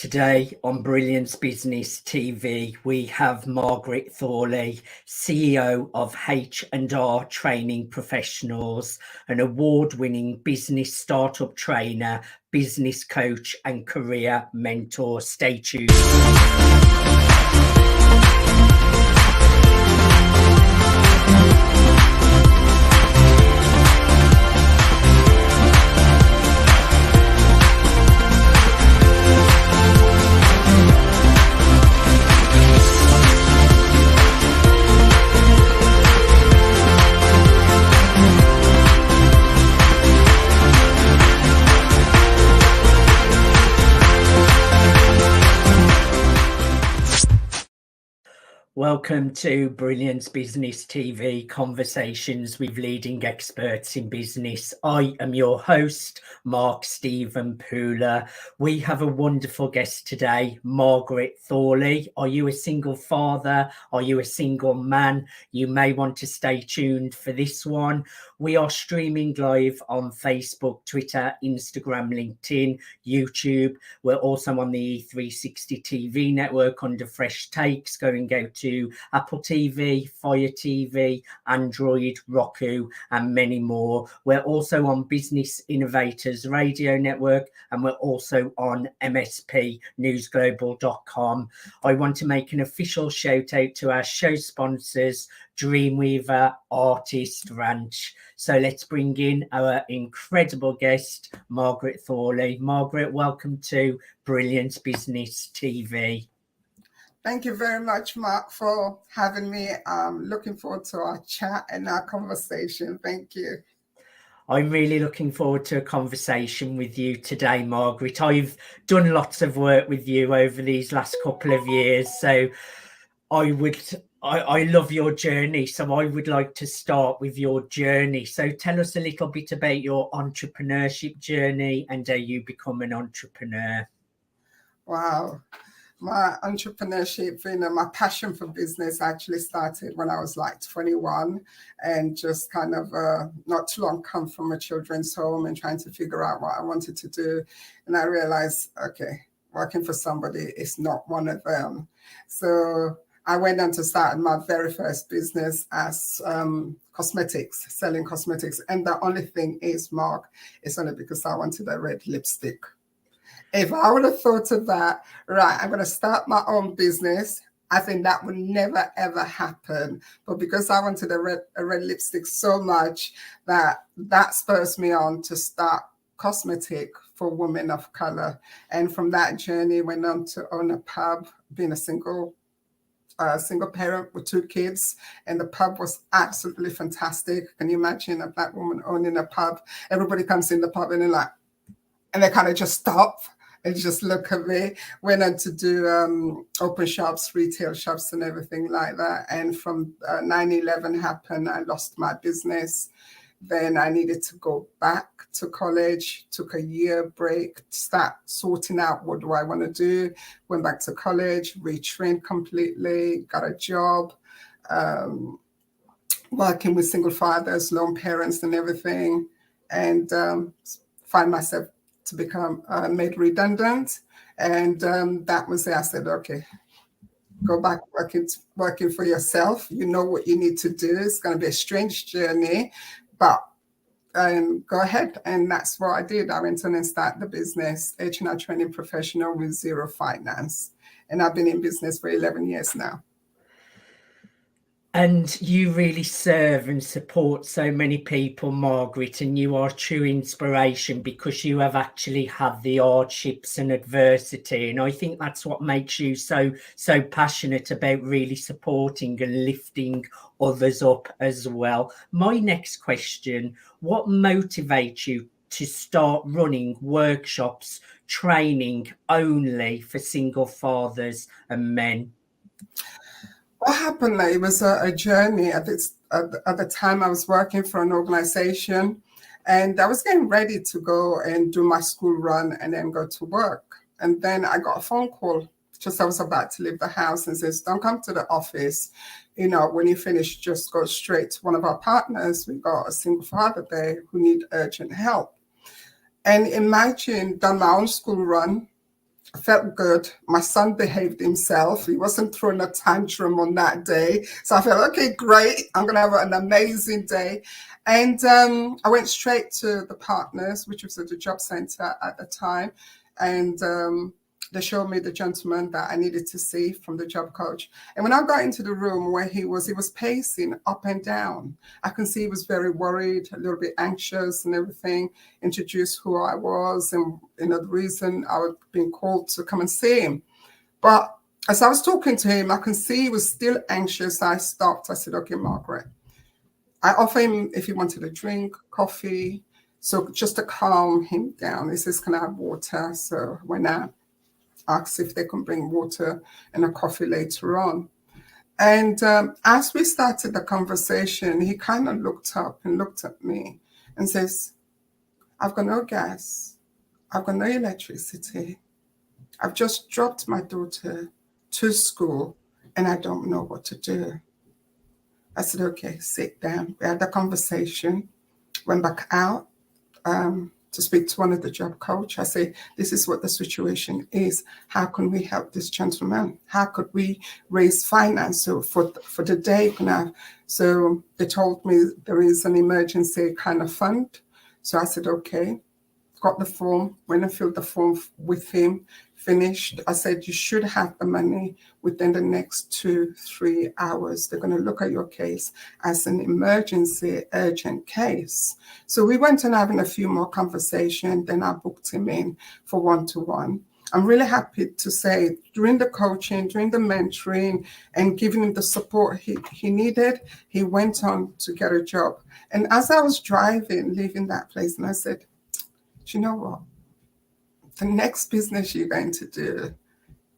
Today on Brilliance Business TV, we have Margaret Thorli, CEO of H&R Training Professionals, an award-winning business startup trainer, business coach and career mentor. Stay tuned. Welcome to Brilliance Business TV, conversations with leading experts in business. I am your host, Mark Stephen Pooler. We have a wonderful guest today, Margaret Thorli. Are you a single father? Are you a single man? You may want to stay tuned for this one. We are streaming live on Facebook, Twitter, Instagram, LinkedIn, YouTube. We're also on the E360 TV network under Fresh Takes. Go and go to Apple TV, Fire TV, Android, Roku, and many more. We're also on Business Innovators Radio Network, and we're also on mspnewsglobal.com. I want to make an official shout out to our show sponsors, Dreamweaver Artist Ranch. So let's bring in our incredible guest, Margaret Thorli. Margaret, welcome to Brilliance Business TV. Thank you very much, Mark, for having me. I'm looking forward to our chat and our conversation. Thank you. I'm really looking forward to a conversation with you today, Margaret. I've done lots of work with you over these last couple of years, so I love your journey. So I would like to start with your journey. So tell us a little bit about your entrepreneurship journey and how you become an entrepreneur. Wow. My entrepreneurship, my passion for business actually started when I was like 21 and just kind of not too long come from a children's home and trying to figure out what I wanted to do. And I realized, okay, working for somebody is not one of them. So I went on to start my very first business as cosmetics, selling cosmetics. And the only thing is, Mark, it's only because I wanted a red lipstick. If I would have thought of that, right, I'm going to start my own business, I think that would never, ever happen. But because I wanted a red lipstick so much, that spurs me on to start cosmetic for women of color. And from that journey, went on to own a pub, being a single parent with 2 kids, and the pub was absolutely fantastic. Can you imagine a Black woman owning a pub? Everybody comes in the pub and they're like, and they kind of just stop and just look at me. Went on to do open shops, retail shops and everything like that. And from 9/11 happened, I lost my business. Then I needed to go back to college, took a year break, start sorting out what do I want to do. Went back to college, retrained completely, got a job, working with single fathers, lone parents and everything. And find myself to become made redundant. And that was it. I said, okay, go back working for yourself. You know what you need to do. It's going to be a strange journey, but go ahead. And that's what I did. I went on and started the business, H&R Training Professional with zero finance. And I've been in business for 11 years now. And you really serve and support so many people, Margaret, and you are true inspiration because you have actually had the hardships and adversity. And I think that's what makes you so passionate about really supporting and lifting others up as well. My next question, what motivates you to start running workshops, training only for single fathers and men? What happened? It was a journey. At the time, I was working for an organization, and I was getting ready to go and do my school run and then go to work. And then I got a phone call just I was about to leave the house and says, "Don't come to the office. When you finish, just go straight to one of our partners. We got a single father there who need urgent help." And imagine, done my own school run, I felt good. My son behaved himself. He wasn't throwing a tantrum on that day. So I felt, okay, great. I'm going to have an amazing day. And I went straight to the partners, which was at the job center at the time. And they showed me the gentleman that I needed to see from the job coach. And when I got into the room where he was pacing up and down. I can see he was very worried, a little bit anxious and everything, introduced who I was and, the reason I was being called to come and see him. But as I was talking to him, I can see he was still anxious. I stopped. I said, okay, Margaret. I offered him if he wanted a drink, coffee. So just to calm him down, he says, can I have water? So when I asked if they can bring water and a coffee later on. And as we started the conversation, he kind of looked up and looked at me and says, I've got no gas. I've got no electricity. I've just dropped my daughter to school and I don't know what to do. I said, okay, sit down. We had a conversation, went back out to speak to one of the job coach. I say, this is what the situation is. How can we help this gentleman? How could we raise finance for the day? So they told me there is an emergency kind of fund. So I said, okay, got the form, went and filled the form with him, finished. I said, you should have the money within the next 2-3 hours. They're going to look at your case as an emergency urgent case. So we went and having a few more conversations. Then I booked him in for one-to-one. I'm really happy to say during the coaching, during the mentoring and giving him the support he needed, he went on to get a job. And as I was driving, leaving that place, and I said, do you know what? The next business you're going to do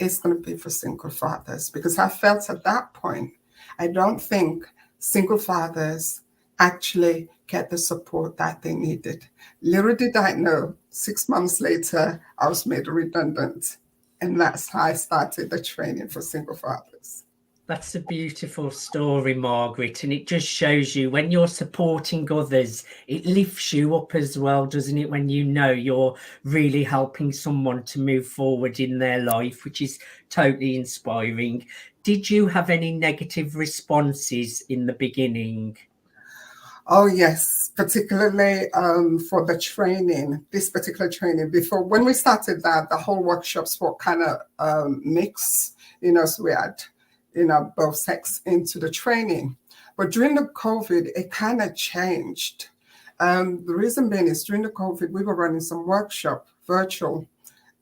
is going to be for single fathers, because I felt at that point, I don't think single fathers actually get the support that they needed. Little did I know, 6 months later, I was made redundant. And that's how I started the training for single fathers. That's a beautiful story, Margaret, and it just shows you when you're supporting others, it lifts you up as well, doesn't it? When you know you're really helping someone to move forward in their life, which is totally inspiring. Did you have any negative responses in the beginning? Oh, yes, particularly for the training, this particular training. Before, when we started that, the whole workshops were kind of mixed, so we had both sex into the training. But during the COVID, it kind of changed. The reason being is during the COVID, we were running some workshop virtual.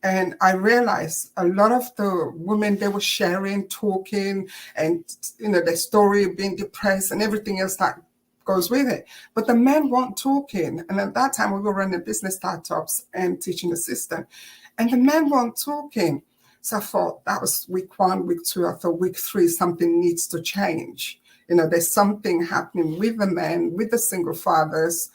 And I realized a lot of the women, they were sharing, talking, and, their story, being depressed and everything else that goes with it. But the men weren't talking. And at that time, we were running business startups and teaching assistant. And the men weren't talking. So I thought that was week 1, week 2. I thought week 3, something needs to change. There's something happening with the men, with the single fathers.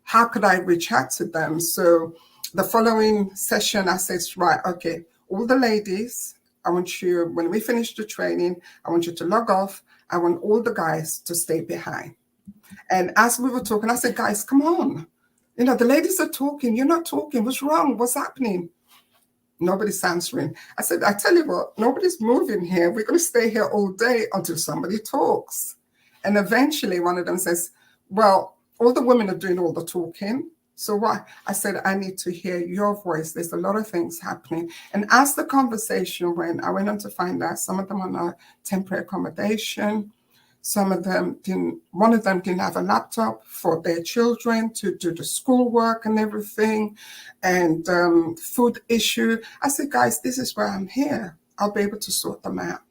How could I reach out to them? So the following session, I said, right, okay, all the ladies, I want you, when we finish the training, I want you to log off. I want all the guys to stay behind. And as we were talking, I said, guys, come on. The ladies are talking. You're not talking. What's wrong? What's happening? Nobody's answering. I said, I tell you what, nobody's moving here. We're going to stay here all day until somebody talks. And eventually one of them says, well, all the women are doing all the talking. So why? I said, I need to hear your voice. There's a lot of things happening. And as the conversation went, I went on to find out some of them are on a temporary accommodation. Some of them didn't, one of them didn't have a laptop for their children to do the schoolwork and everything, and food issue. I said, guys, this is where I'm here. I'll be able to sort them out.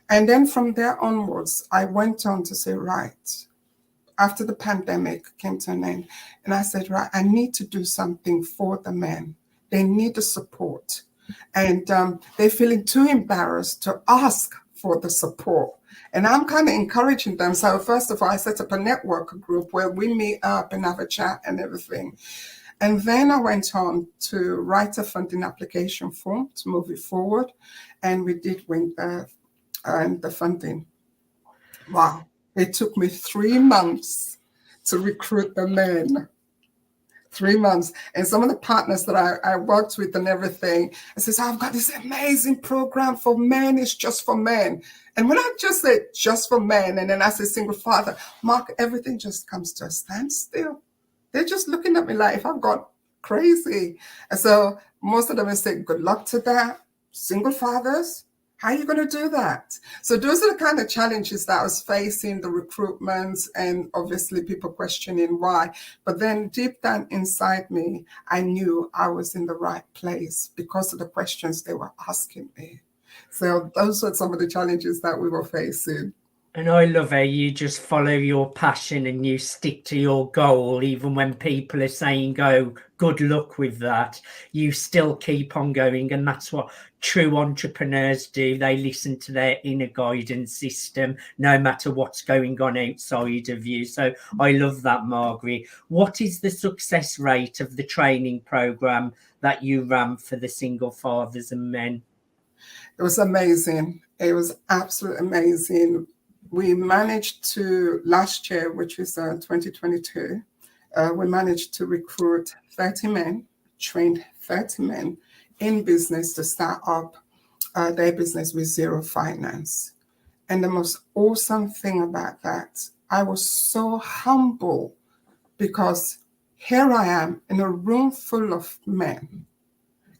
And then from there onwards, I went on to say, right, after the pandemic came to an end, and I said, right, I need to do something for the men. They need the support. And they're feeling too embarrassed to ask for the support. And I'm kind of encouraging them. So first of all, I set up a network group where we meet up and have a chat and everything. And then I went on to write a funding application form to move it forward. And we did win the funding. Wow. It took me 3 months to recruit the men. 3 months. And some of the partners that I worked with and everything, I says, I've got this amazing program for men. It's just for men. And when I just said just for men, and then as a single father, Mark, everything just comes to a standstill. They're just looking at me like if I've gone crazy. And so most of them will say, good luck to that. Single fathers, how are you going to do that? So those are the kind of challenges that I was facing, the recruitment, and obviously people questioning why. But then deep down inside me, I knew I was in the right place because of the questions they were asking me. So those were some of the challenges that we were facing. And I love how you just follow your passion and you stick to your goal, even when people are saying, oh, good luck with that. You still keep on going. And that's what true entrepreneurs do. They listen to their inner guidance system, no matter what's going on outside of you. So I love that, Margaret. What is the success rate of the training program that you ran for the single fathers and men? It was amazing. It was absolutely amazing. We managed to, last year, which is 2022, we managed to recruit 30 men, trained 30 men in business to start up their business with zero finance. And the most awesome thing about that, I was so humble because here I am in a room full of men.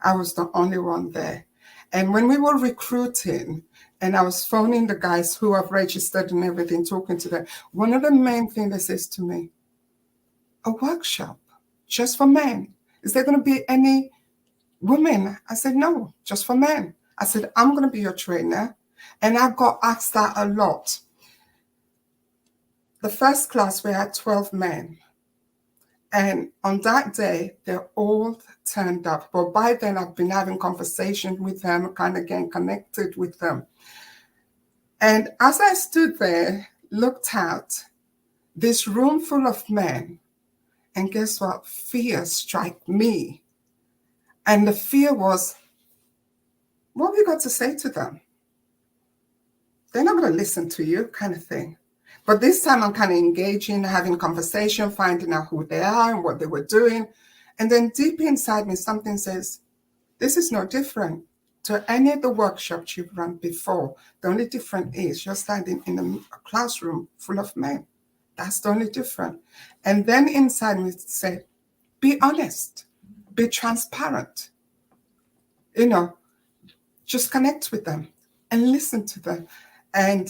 I was the only one there. And when we were recruiting, and I was phoning the guys who have registered and everything, talking to them, one of the main things they says to me, a workshop just for men. Is there going to be any women? I said, no, just for men. I said, I'm going to be your trainer. And I got asked that a lot. The first class, we had 12 men. And on that day, they all turned up. But by then, I've been having conversations with them, kind of getting connected with them. And as I stood there, looked out, this room full of men, and guess what? Fear struck me. And the fear was, what have you got to say to them? They're not going to listen to you, kind of thing. But this time I'm kind of engaging, having conversation, finding out who they are and what they were doing. And then deep inside me, something says, this is no different to any of the workshops you've run before. The only difference is you're standing in a classroom full of men. That's the only difference. And then inside me said, be honest, be transparent, just connect with them and listen to them. And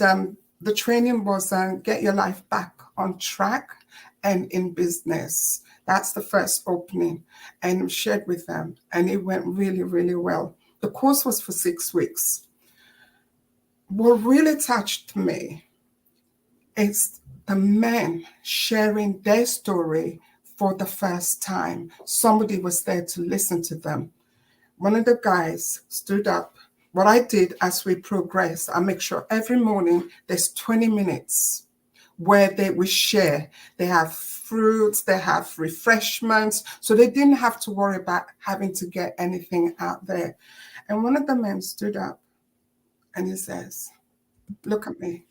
the training was get your life back on track and in business. That's the first opening, and shared with them. And it went really, really well. The course was for 6 weeks. What really touched me is the men sharing their story for the first time. Somebody was there to listen to them. One of the guys stood up. What I did as we progressed, I make sure every morning there's 20 minutes where they will share. They have fruits, they have refreshments, so they didn't have to worry about having to get anything out there. And one of the men stood up and he says, look at me.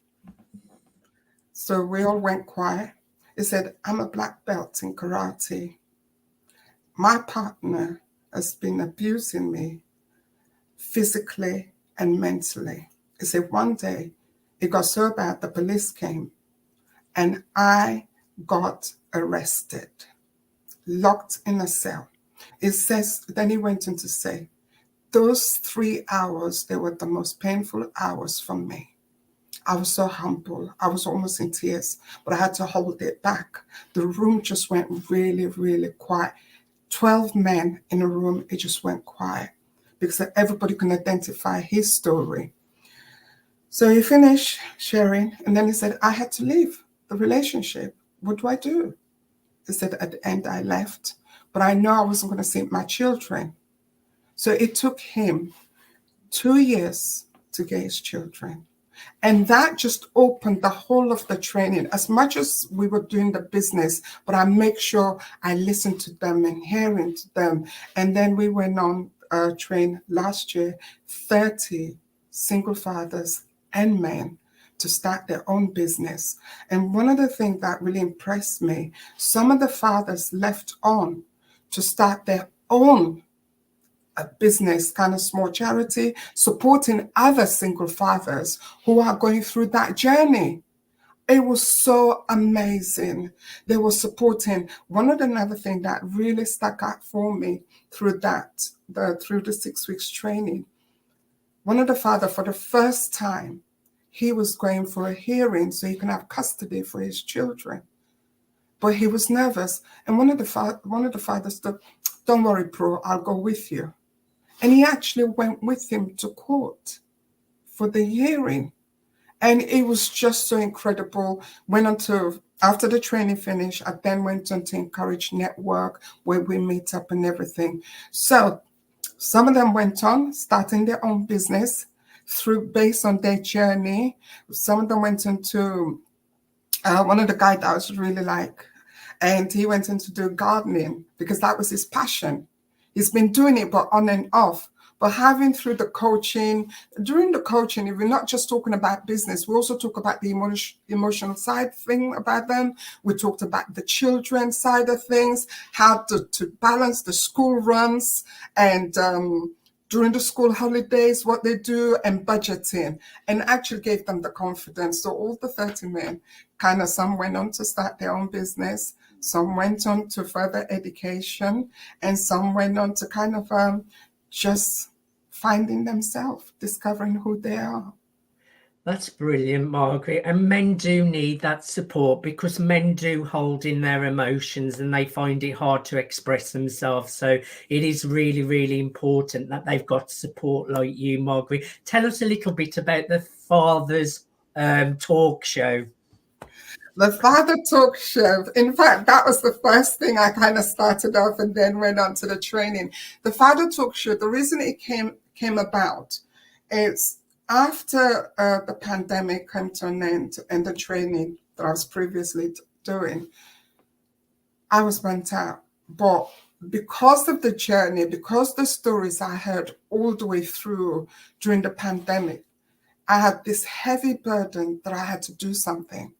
So we all went quiet. He said, I'm a black belt in karate. My partner has been abusing me physically and mentally. He said, one day it got so bad the police came and I got arrested, locked in a cell. It says, then he went on to say, those 3 hours, they were the most painful hours for me. I was so humble. I was almost in tears, but I had to hold it back. The room just went really, really quiet. 12 men in a room, it just went quiet because everybody can identify his story. So he finished sharing, and then he said, I had to leave the relationship. What do I do? He said, at the end, I left, but I know I wasn't going to see my children. So it took him 2 years to get his children. And that just opened the whole of the training. As much as we were doing the business, but I make sure I listened to them and hearing to them. And then we went on train last year, 30 single fathers and men to start their own business. And one of the things that really impressed me, some of the fathers left on to start their own business, kind of small charity, supporting other single fathers who are going through that journey. It was so amazing. They were supporting. Another thing that really stuck out for me through the 6 weeks training, one of the father, for the first time, he was going for a hearing so he can have custody for his children. But he was nervous. And one of the fathers said, "Don't worry, bro, I'll go with you." And he actually went with him to court for the hearing. And it was just so incredible. After the training finished, I then went on to Encourage Network, where we meet up and everything. So some of them went on starting their own business based on their journey. Some of them went into one of the guys that I was really like, and he went into do gardening because that was his passion. He's been doing it, but on and off. But during the coaching, if we're not just talking about business, we also talk about the emotional side thing about them. We talked about the children side of things, how to balance the school runs and during the school holidays, what they do, and budgeting, and actually gave them the confidence. So all the 30 men, some went on to start their own business, some went on to further education, and some went on to just finding themselves, discovering who they are. That's brilliant, Margaret. And men do need that support because men do hold in their emotions and they find it hard to express themselves. So it is really, really important that they've got support like you, Margaret. Tell us a little bit about the Father's talk show. The Father Talk Show. In fact, that was the first thing I started off and then went on to the training. The Father Talk Show, the reason it came about is after the pandemic came to an end and the training that I was previously doing, I was burnt out. But because of the journey, because the stories I heard all the way through during the pandemic, I had this heavy burden that I had to do something.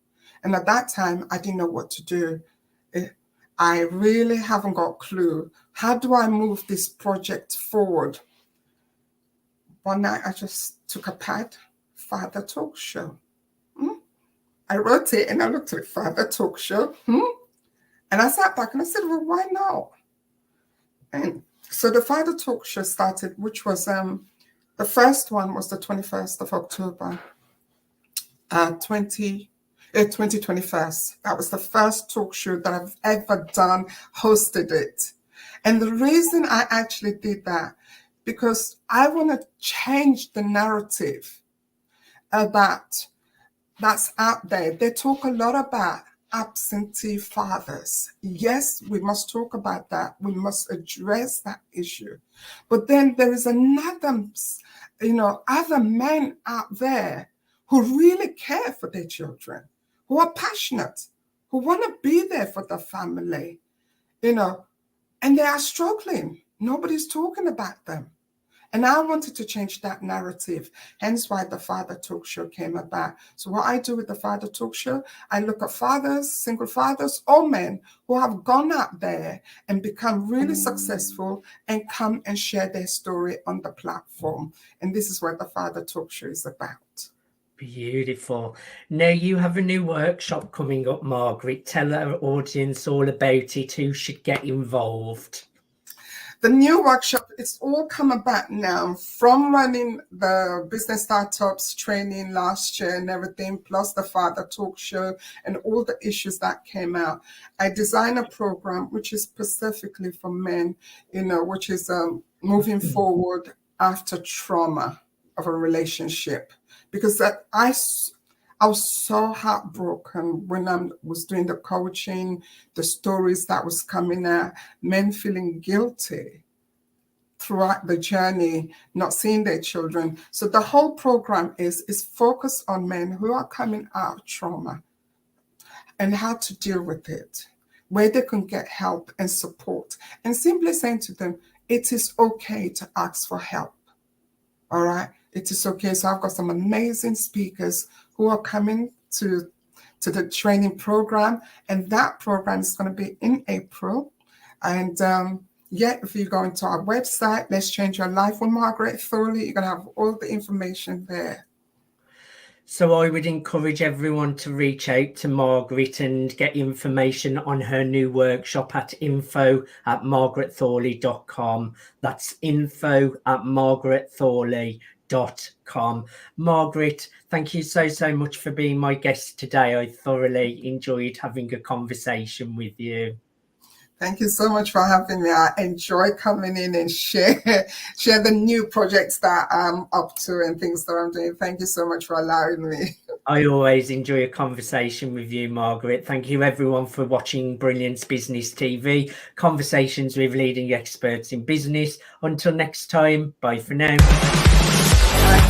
And at that time, I didn't know what to do. I really haven't got a clue. How do I move this project forward? One night, I just took a pad, Father Talk Show. I wrote it and I looked at Father Talk Show. And I sat back and I said, well, why not? And so the Father Talk Show started, which was the first one was the 21st of October, 2021. That was the first talk show that I've ever done, hosted it. And the reason I actually did that, because I want to change the narrative about that's out there. They talk a lot about absentee fathers. Yes, we must talk about that. We must address that issue. But then there is other men out there who really care for their children, who are passionate, who want to be there for the family, and they are struggling. Nobody's talking about them. And I wanted to change that narrative, hence why the Father Talk Show came about. So what I do with the Father Talk Show, I look at fathers, single fathers, or men who have gone out there and become really successful and come and share their story on the platform. And this is what the Father Talk Show is about. Beautiful. Now you have a new workshop coming up, Margaret. Tell our audience all about it, who should get involved. The new workshop, it's all come about now from running the business startups training last year and everything, plus the Father Talk Show and all the issues that came out. I designed a program which is specifically for men, which is moving forward after trauma of a relationship. Because I was so heartbroken when I was doing the coaching, the stories that was coming out, men feeling guilty throughout the journey, not seeing their children. So the whole program is focused on men who are coming out of trauma and how to deal with it, where they can get help and support, and simply saying to them, it is okay to ask for help. All right. It is okay. So I've got some amazing speakers who are coming to the training program, and that program is going to be in April. And yeah, if you go into our website, Let's Change Your Life with Margaret Thorli, you're going to have all the information there. So I would encourage everyone to reach out to Margaret and get information on her new workshop at info@margaretthorli.com. That's info@margaretthorli.com. Margaret, thank you so much for being my guest today. I thoroughly enjoyed having a conversation with you. Thank you so much for having me. I enjoy coming in and share the new projects that I'm up to and things that I'm doing. Thank you so much for allowing me. I always enjoy a conversation with you, Margaret. Thank you everyone for watching Brilliance Business TV, conversations with leading experts in business. Until next time, bye for now. Bye.